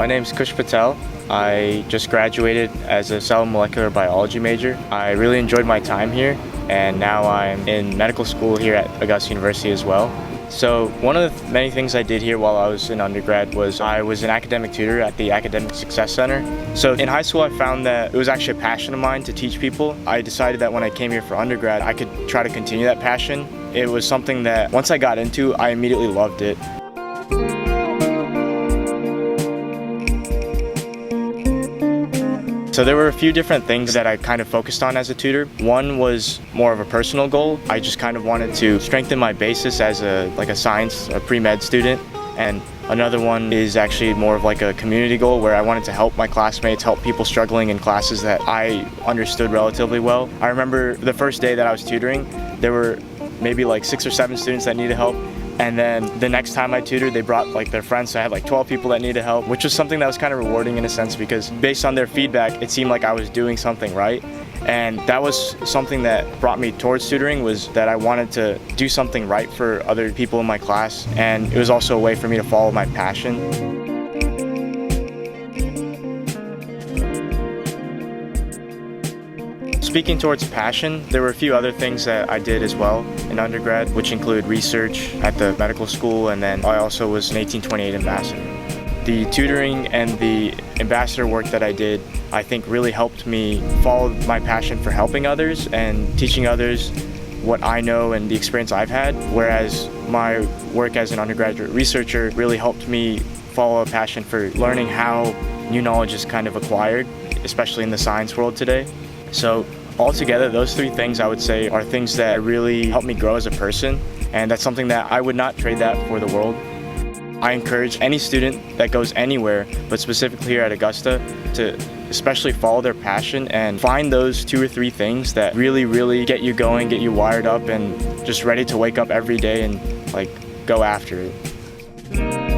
My name's Kush Patel. I just graduated as a cell molecular biology major. I really enjoyed my time here, and now I'm in medical school here at Augusta University as well. So one of the many things I did here while I was in undergrad was I was an academic tutor at the Academic Success Center. So in high school I found that it was actually a passion of mine to teach people. I decided that when I came here for undergrad I could try to continue that passion. It was something that once I got into, I immediately loved it. So there were a few different things that I kind of focused on as a tutor. One was more of a personal goal. I just kind of wanted to strengthen my basis as a science, a pre-med student. And another one is actually more of like a community goal where I wanted to help my classmates, help people struggling in classes that I understood relatively well. I remember the first day that I was tutoring, there were maybe like 6 or 7 students that needed help. And then the next time I tutored, they brought like their friends, so I had like 12 people that needed help, which was something that was kind of rewarding in a sense because based on their feedback, it seemed like I was doing something right. And that was something that brought me towards tutoring, was that I wanted to do something right for other people in my class, and it was also a way for me to follow my passion. Speaking towards passion, there were a few other things that I did as well in undergrad, which include research at the medical school, and then I also was an 1828 ambassador. The tutoring and the ambassador work that I did, I think really helped me follow my passion for helping others and teaching others what I know and the experience I've had, whereas my work as an undergraduate researcher really helped me follow a passion for learning how new knowledge is kind of acquired, especially in the science world today. So altogether, those 3 things I would say are things that really helped me grow as a person, and that's something that I would not trade that for the world. I encourage any student that goes anywhere, but specifically here at Augusta, to especially follow their passion and find those 2 or 3 things that really get you going, get you wired up, and just ready to wake up every day and like go after it.